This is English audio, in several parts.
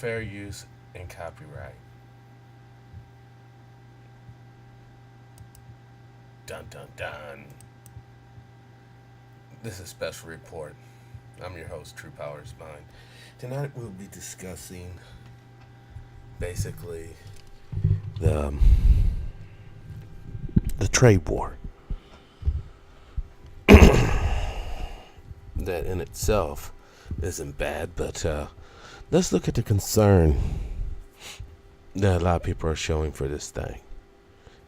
fair use and copyright. Dun dun dun. This is Special Report. I'm your host, True Powers Mind. Tonight we'll be discussing basically the the trade war. That in itself isn't bad, but let's look at the concern that a lot of people are showing for this thing,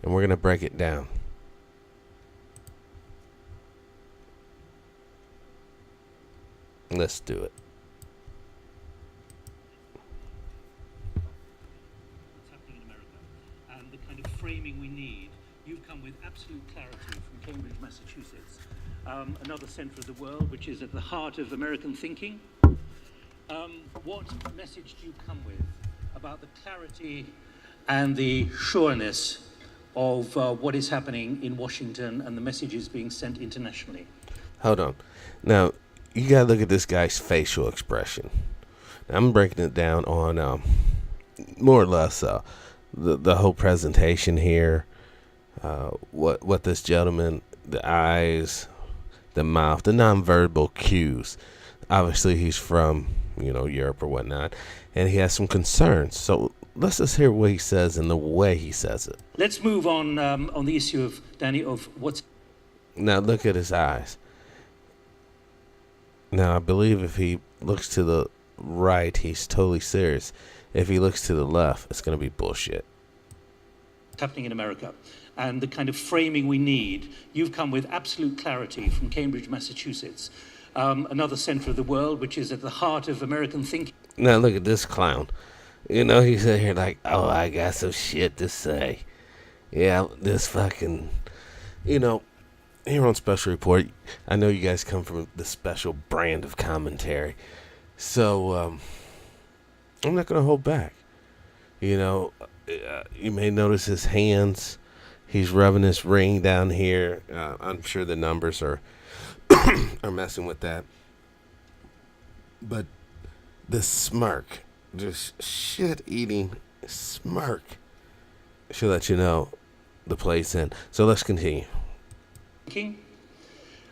and we're gonna break it down. Let's do it. What's happening in America and the kind of framing we need. You've come with absolute clarity from Cambridge, Massachusetts, another centre of the world which is at the heart of American thinking. What message do you come with about the clarity and the sureness of what is happening in Washington and the messages being sent internationally? Hold on. Now, you gotta look at this guy's facial expression. Now, I'm breaking it down on more or less the whole presentation here. What this gentleman, the eyes, the mouth, the nonverbal cues. Obviously, he's from Europe or whatnot, and he has some concerns. So let's just hear what he says and the way he says it. Let's move on the issue of, Danny, of what's... Now look at his eyes. Now I believe if he looks to the right, he's totally serious. If he looks to the left, it's gonna be bullshit. happening in America and the kind of framing we need. You've come with absolute clarity from Cambridge, Massachusetts, another centre of the world which is at the heart of American thinking. Now look at this clown. He's sitting here like, oh, I got some shit to say. Yeah, this fucking, here on Special Report, I know you guys come from the special brand of commentary. So, I'm not going to hold back. You may notice his hands. He's rubbing his ring down here. I'm sure the numbers are are messing with that. But the smirk, just shit-eating smirk, should let you know the play's in. So let's continue.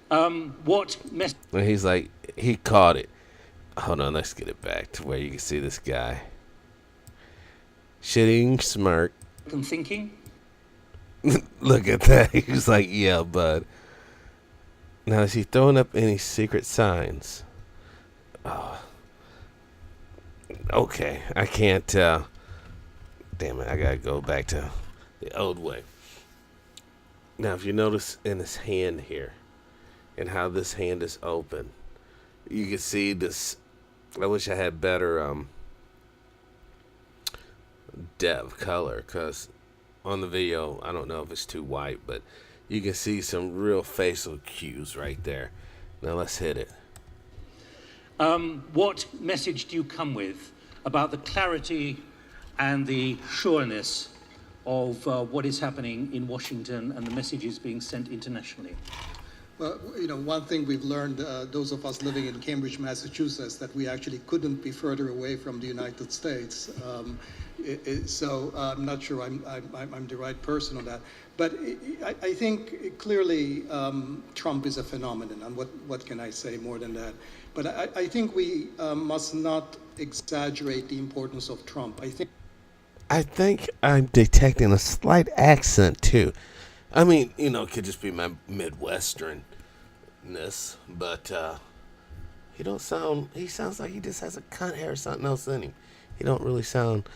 What message? And he's like, he caught it. Hold on, let's get it back to where you can see this guy. Shitting smirk. Thinking? Look at that. He's like, yeah, bud. Now, is he throwing up any secret signs? Oh. Okay, I can't. Damn it, I gotta go back to the old way. Now, if you notice in his hand here, and how this hand is open, you can see this. I wish I had better depth color, because on the video, I don't know if it's too white, but you can see some real facial cues right there. Now let's hit it. What message do you come with about the clarity and the sureness of what is happening in Washington and the messages being sent internationally? Well, one thing we've learned, those of us living in Cambridge, Massachusetts, that we actually couldn't be further away from the United States. So I'm not sure I'm the right person on that. But I think clearly Trump is a phenomenon, and what can I say more than that? But I think we must not exaggerate the importance of Trump. I think I'm detecting a slight accent too. I mean, it could just be my Midwesternness, but he sounds like he just has a cunt hair or something else in him. He don't really sound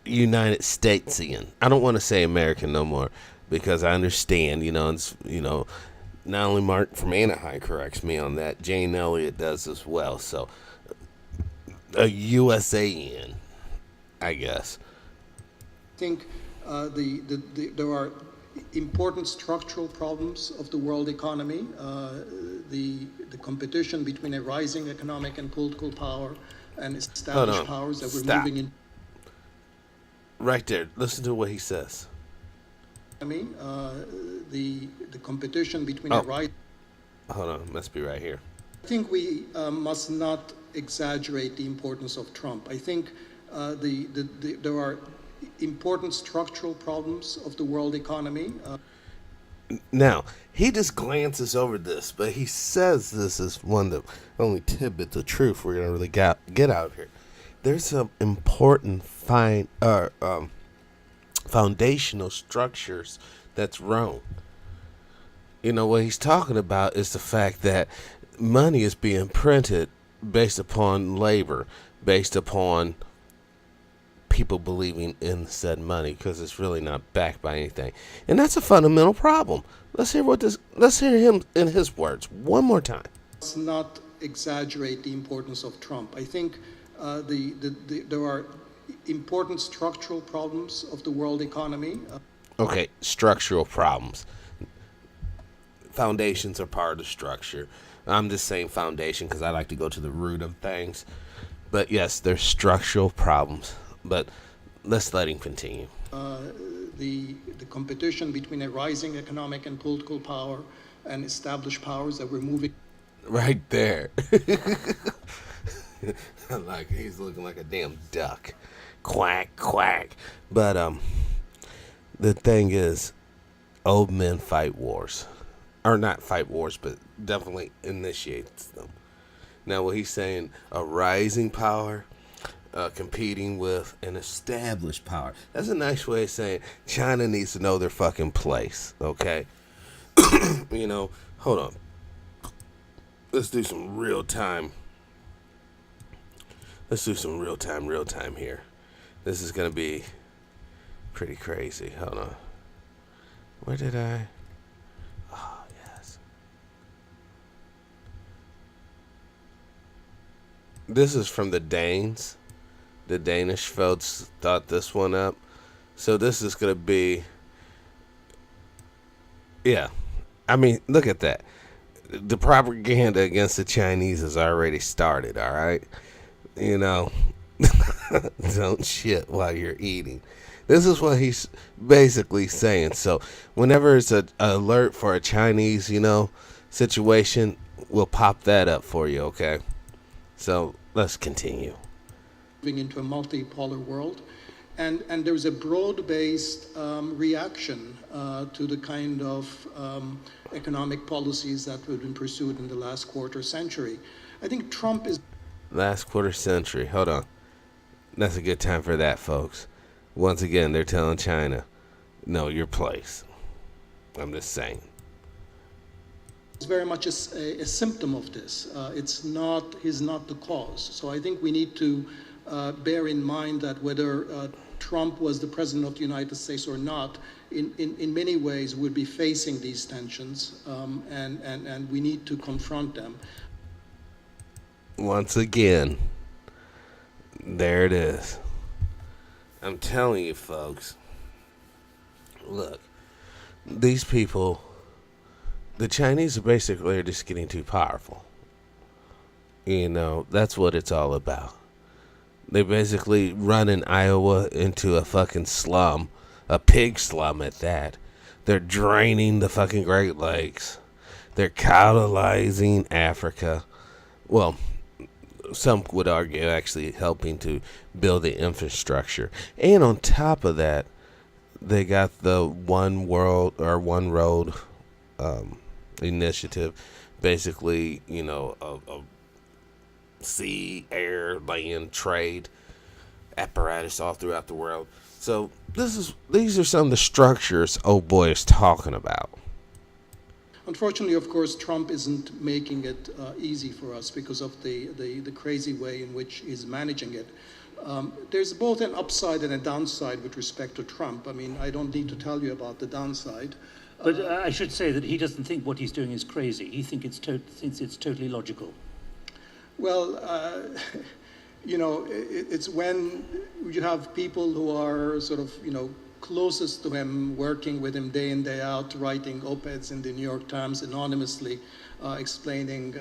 United Statesian. I don't want to say American no more, because I understand, not only Mark from Anaheim corrects me on that, Jane Elliott does as well, so a USAN, I guess. I think there are important structural problems of the world economy, the competition between a rising economic and political power and established powers that we're moving in. Right there, listen to what he says. The competition between a rising... Hold on, must be right here. I think we must not exaggerate the importance of Trump. I think there are important structural problems of the world economy. Now, he just glances over this, but he says this is one of the only tidbits of truth we're going to really get out of here. There's some important foundational structures that's wrong. You know, what he's talking about is the fact that money is being printed based upon labor, based upon people believing in said money, because it's really not backed by anything, and that's a fundamental problem. Let's hear him in his words one more time. Let's not exaggerate the importance of Trump. I think there are important structural problems of the world economy. Okay, structural problems. Foundations are part of the structure. I'm just saying foundation because I like to go to the root of things. But yes, there's structural problems. But let's let him continue. The competition between a rising economic and political power and established powers that we're moving. Right there. Like he's looking like a damn duck. Quack, quack. But the thing is, old men fight wars. Or not fight wars, but definitely initiates them. Now what he's saying, a rising power competing with an established power. That's a nice way of saying China needs to know their fucking place, okay? You know, hold on. Let's do some real time. Let's do some real time here. This is going to be pretty crazy. Hold on. Where did I? Oh, yes. This is from the Danes. The Danish folks thought this one up. So this is going to be... Yeah. I mean, look at that. The propaganda against the Chinese has already started, all right? You know, don't shit while you're eating. This is what he's basically saying. So whenever it's an alert for a Chinese, you know, situation, we'll pop that up for you, okay? So let's continue. Moving into a multipolar world. And there's a broad-based reaction to the kind of economic policies that have been pursued in the last quarter century. I think Trump is... Last quarter century. Hold on. That's a good time for that, folks. Once again, they're telling China, know your place. I'm just saying. It's very much a symptom of this. He's not the cause. So I think we need to bear in mind that whether Trump was the president of the United States or not, in many ways would be facing these tensions, and we need to confront them. Once again, there it is. I'm telling you, folks. Look, these people, the Chinese are basically just getting too powerful. You know, that's what it's all about. They basically running Iowa into a fucking slum, a pig slum at that. They're draining the fucking Great Lakes. They're colonizing Africa. Well, some would argue actually helping to build the infrastructure. And on top of that, they got the One World or One Road initiative. Basically, you know, a sea, air, land trade apparatus all throughout the world. So these are some of the structures old boy is talking about. Unfortunately, of course, Trump isn't making it easy for us because of the crazy way in which he's managing it. There's both an upside and a downside with respect to Trump. I mean, I don't need to tell you about the downside. But I should say that he doesn't think what he's doing is crazy. He thinks it's totally logical. Well, you know, it's when you have people who are sort of, you know, closest to him, working with him day in, day out, writing op-eds in the New York Times anonymously, explaining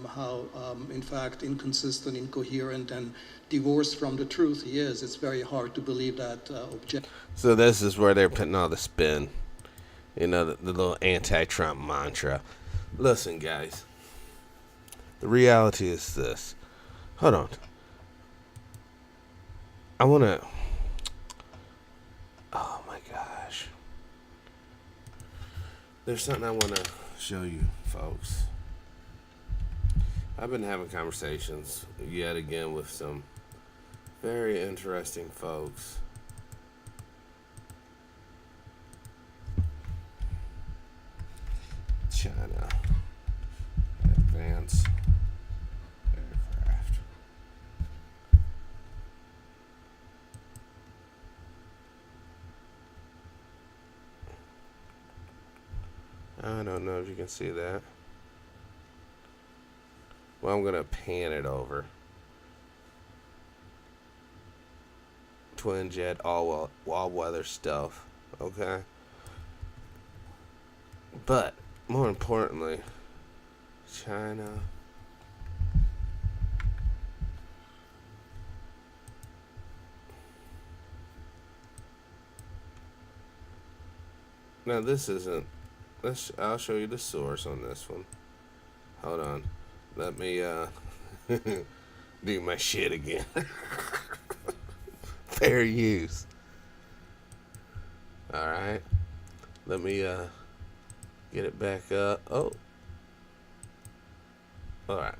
how, in fact, inconsistent, incoherent, and divorced from the truth he is. It's very hard to believe that So this is where they're putting all the spin. You know, the little anti-Trump mantra. Listen, guys. The reality is this. Hold on. I want to... Oh my gosh. There's something I want to show you, folks. I've been having conversations yet again with some very interesting folks. China Advanced Aircraft. I don't know if you can see that. Well, I'm gonna pan it over. Twin jet, all weather stuff. Okay. But more importantly, China. Now this isn't. I'll show you the source on this one. Hold on. Let me do my shit again. Fair use. Alright. Let me get it back up. Oh. Alright.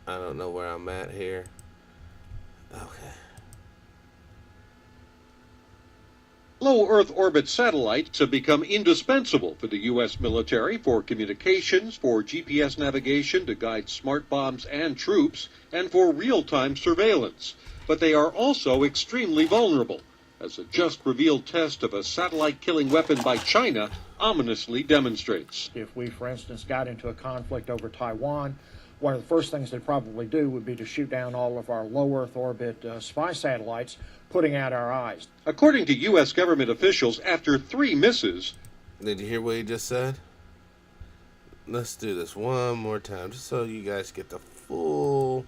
I don't know where I'm at here. Okay. Low Earth orbit satellites have become indispensable for the U.S. military for communications, for GPS navigation to guide smart bombs and troops, and for real-time surveillance. But they are also extremely vulnerable, as a just-revealed test of a satellite-killing weapon by China ominously demonstrates. If we, for instance, got into a conflict over Taiwan, one of the first things they'd probably do would be to shoot down all of our low Earth orbit spy satellites, putting out our eyes. According to U.S. government officials, after 3 misses... Did you hear what he just said? Let's do this one more time, just so you guys get the full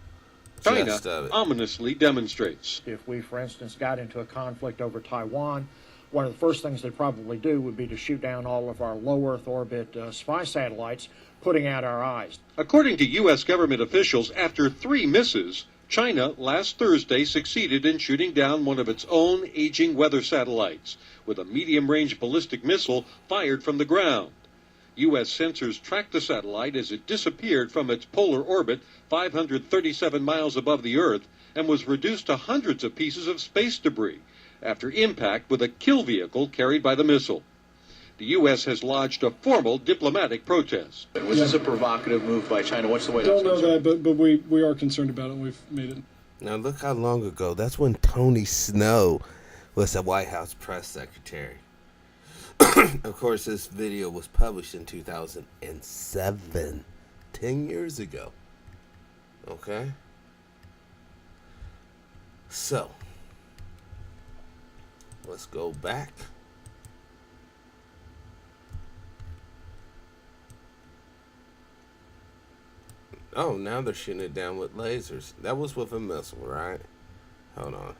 China gist of it. ominously demonstrates. If we, for instance, got into a conflict over Taiwan, one of the first things they'd probably do would be to shoot down all of our low Earth orbit spy satellites, putting out our eyes. According to U.S. government officials, after 3 misses, China last Thursday succeeded in shooting down one of its own aging weather satellites with a medium-range ballistic missile fired from the ground. U.S. sensors tracked the satellite as it disappeared from its polar orbit 537 miles above the Earth and was reduced to hundreds of pieces of space debris after impact with a kill vehicle carried by the missile. The U.S. has lodged a formal diplomatic protest. Was this a provocative move by China? What's the White House? Don't know that, but we are concerned about it. We've made it. Now look how long ago. That's when Tony Snow was the White House press secretary. Of course, this video was published in 2007. 10 years ago. Okay? So, let's go back. Oh, now they're shooting it down with lasers. That was with a missile, right? Hold on.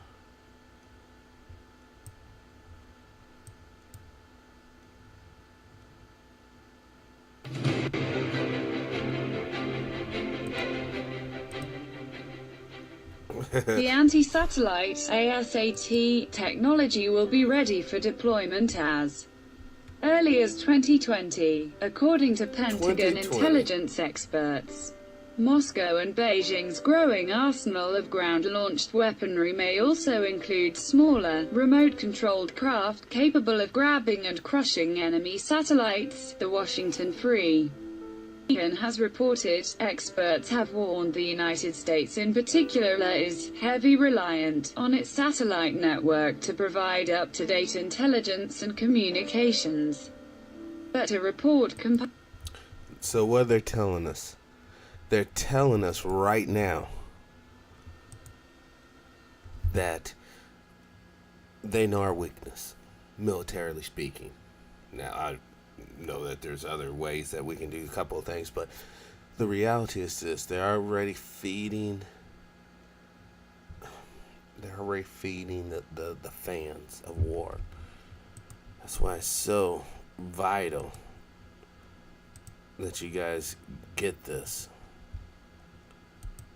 The anti-satellite ASAT technology will be ready for deployment as early as 2020, according to Pentagon intelligence experts. Moscow and Beijing's growing arsenal of ground-launched weaponry may also include smaller, remote-controlled craft capable of grabbing and crushing enemy satellites, the Washington Free Beacon has reported. Experts have warned the United States in particular is heavily reliant on its satellite network to provide up-to-date intelligence and communications. But a report So what are they telling us? They're telling us right now that they know our weakness, militarily speaking. Now, I know that there's other ways that we can do a couple of things, but the reality is this: they're already feeding the fans of war. That's why it's so vital that you guys get this.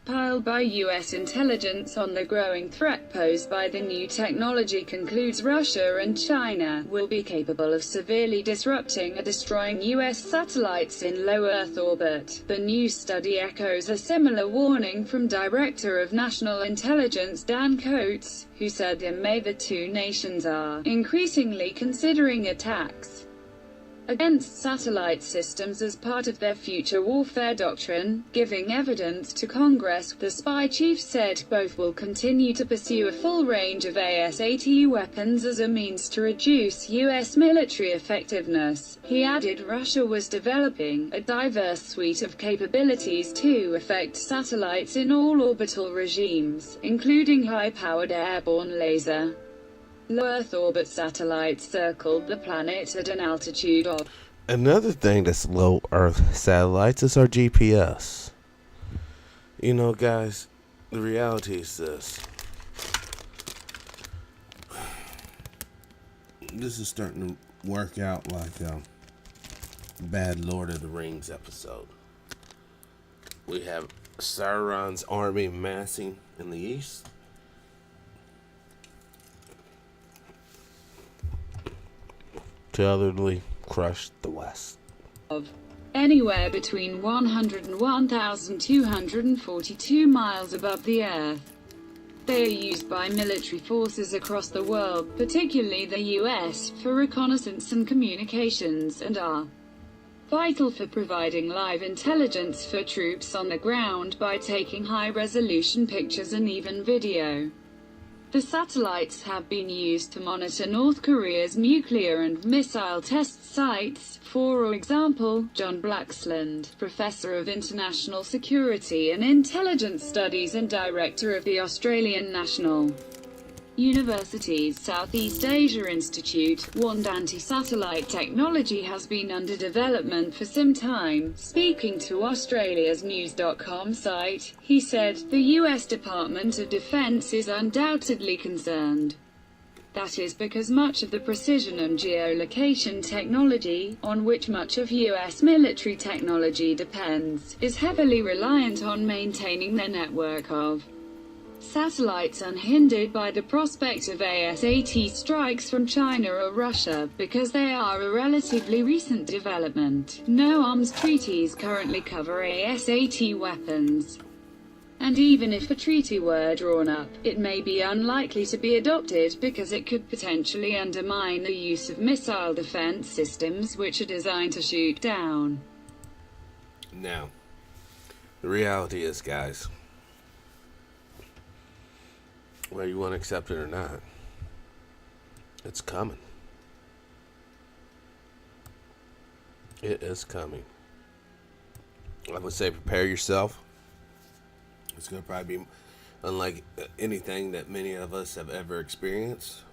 piled by U.S. intelligence on the growing threat posed by the new technology, concludes Russia and China will be capable of severely disrupting or destroying U.S. satellites in low Earth orbit. The new study echoes a similar warning from Director of National Intelligence Dan Coats, who said in May the two nations are increasingly considering attacks against satellite systems as part of their future warfare doctrine, giving evidence to Congress. The spy chief said both will continue to pursue a full range of ASAT weapons as a means to reduce U.S. military effectiveness. He added Russia was developing a diverse suite of capabilities to affect satellites in all orbital regimes, including high-powered airborne laser. Low Earth orbit satellites circled the planet at an altitude of. Another thing that's low Earth satellites is our GPS. You know, guys, the reality is this. This is starting to work out like a bad Lord of the Rings episode. We have Sauron's army massing in the east. To utterly crush the West. Of anywhere between 100 and 1,242 miles above the Earth. They are used by military forces across the world, particularly the US, for reconnaissance and communications, and are vital for providing live intelligence for troops on the ground by taking high-resolution pictures and even video. The satellites have been used to monitor North Korea's nuclear and missile test sites. For example, John Blaxland, professor of international security and intelligence studies and director of the Australian National University's Southeast Asia Institute, warned anti-satellite technology has been under development for some time. Speaking to Australia's News.com site, he said, the US Department of Defense is undoubtedly concerned. That is because much of the precision and geolocation technology, on which much of US military technology depends, is heavily reliant on maintaining their network of satellites unhindered by the prospect of ASAT strikes from China or Russia, because they are a relatively recent development. No arms treaties currently cover ASAT weapons. And even if a treaty were drawn up, it may be unlikely to be adopted because it could potentially undermine the use of missile defense systems which are designed to shoot down. Now, the reality is, guys, whether you want to accept it or not, it's coming. It is coming. I would say prepare yourself. It's going to probably be unlike anything that many of us have ever experienced.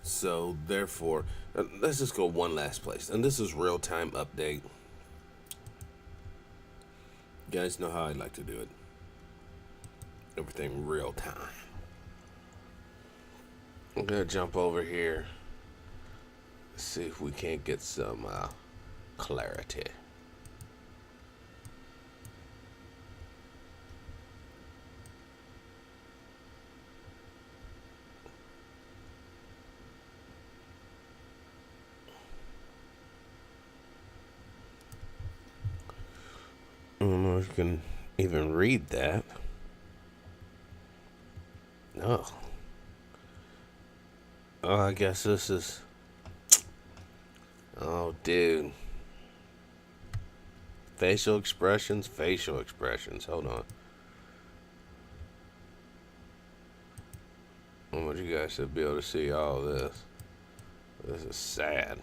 So, therefore, let's just go one last place. And this is real-time update. You guys know how I like to do it. Everything real time. I'm gonna jump over here, see if we can't get some clarity. I don't know if you can even read that. No. Oh, I guess this is. Oh, dude. Facial expressions. Hold on. I want you guys to be able to see all this. This is sad.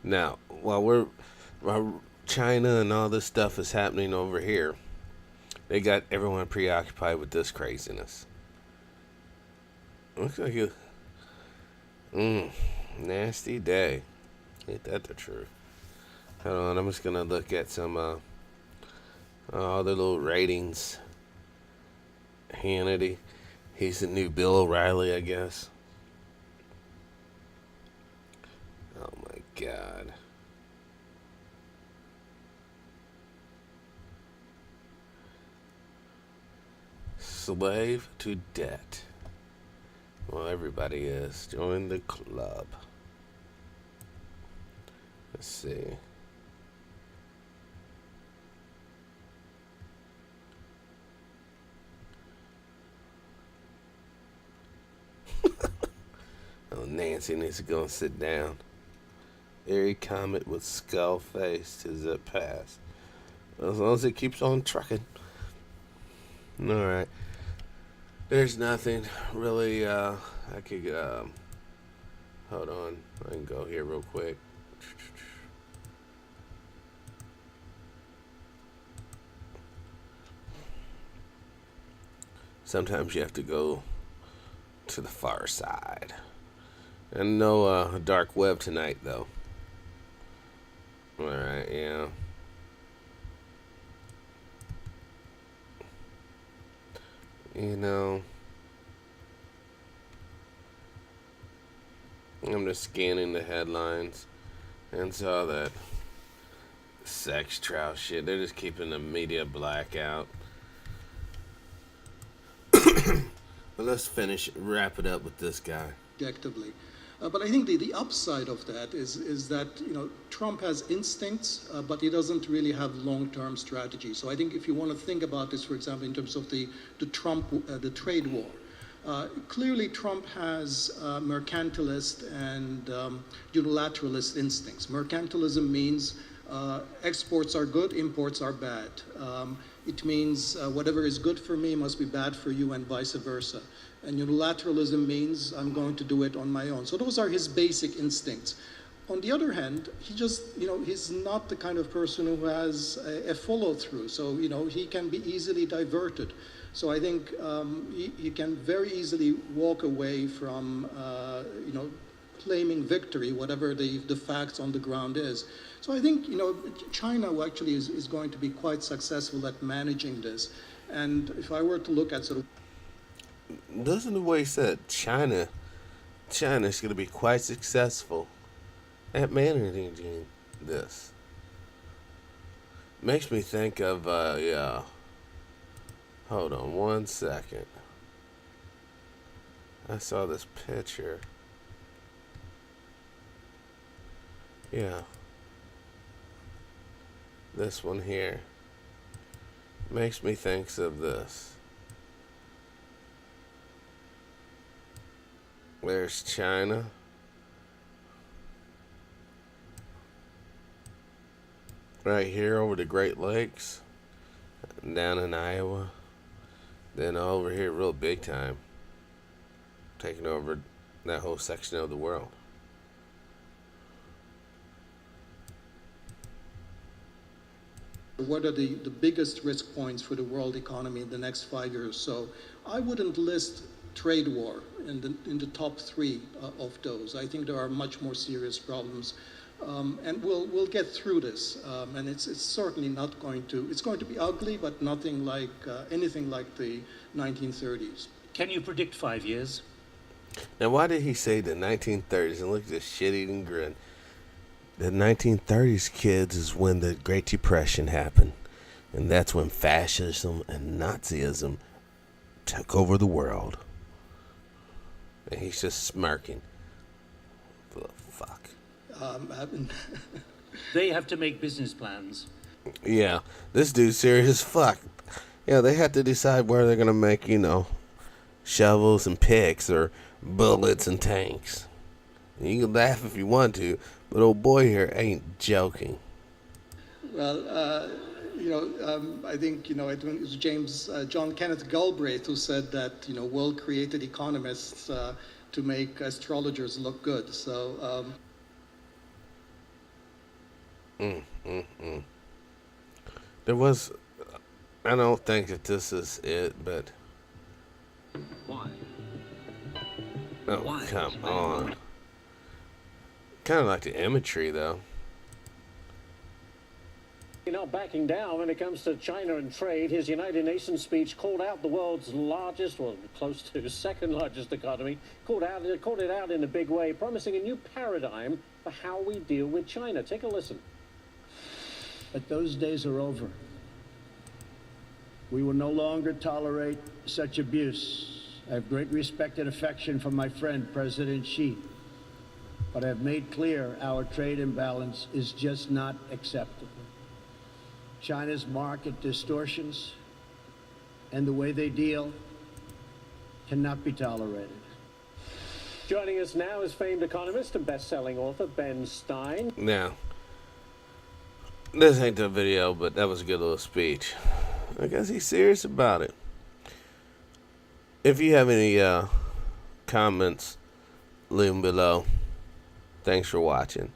Now, while China and all this stuff is happening over here, they got everyone preoccupied with this craziness. Looks like a nasty day. Ain't that the truth? Hold on, I'm just gonna look at some all the little ratings. Hannity, he's the new Bill O'Reilly, I guess. Oh my God. Slave to debt. Well, everybody is. Join the club. Let's see. Oh, Nancy needs to go and sit down. Airy comet with skull face to zip past. As long as it keeps on trucking. Alright. There's nothing really, I could, hold on. I can go here real quick. Sometimes you have to go to the far side. And no dark web tonight, though. Alright, yeah. You know, I'm just scanning the headlines and saw that sex trial shit. They're just keeping the media blackout. But let's wrap it up with this guy. Objectively. But I think the upside of that is that, you know, Trump has instincts, but he doesn't really have long-term strategy. So I think if you want to think about this, for example, in terms of the trade war, clearly Trump has mercantilist and unilateralist instincts. Mercantilism means exports are good, imports are bad. It means whatever is good for me must be bad for you and vice versa. And unilateralism means I'm going to do it on my own. So those are his basic instincts. On the other hand, he just, you know, he's not the kind of person who has a follow-through. So, you know, he can be easily diverted. So I think he can very easily walk away from, you know, claiming victory, whatever the facts on the ground is. So I think, you know, China actually is going to be quite successful at managing this. And if I were to look at sort of... Listen to what he said. China's going to be quite successful at managing this. Makes me think of, yeah. Hold on one second. I saw this picture. Yeah. This one here. Makes me think of this. There's China. Right here over the Great Lakes. Down in Iowa. Then over here real big time. Taking over that whole section of the world. What are the biggest risk points for the world economy in the next 5 years? So I wouldn't list trade war in the top three of those. I think there are much more serious problems, and we'll get through this. And it's certainly not going to. It's going to be ugly, but nothing like anything like the 1930s. Can you predict 5 years? Now, why did he say the 1930s? And look at this shit-eating grin. The 1930s, kids, is when the Great Depression happened, and that's when fascism and Nazism took over the world. And he's just smirking. What the fuck? They have to make business plans. Yeah, this dude's serious as fuck. Yeah, they have to decide where they're gonna make, you know, shovels and picks or bullets and tanks. And you can laugh if you want to, but old boy here ain't joking. Well, you know, I think, you know, it was John Kenneth Galbraith who said that, you know, world created economists to make astrologers look good. So. There was, I don't think that this is it, but. Why? Oh, Why? come on. Kind of like the imagery, though. Not backing down when it comes to China and trade. His United Nations speech called out the world's largest, well, close to second largest economy, called it out in a big way, promising a new paradigm for how we deal with China. Take a listen. But those days are over. We will no longer tolerate such abuse. I have great respect and affection for my friend, President Xi, but I have made clear our trade imbalance is just not acceptable. China's market distortions and the way they deal cannot be tolerated. Joining us now is famed economist and best-selling author Ben Stein. Now, this ain't the video, but that was a good little speech. I guess he's serious about it. If you have any comments, leave them below. Thanks for watching.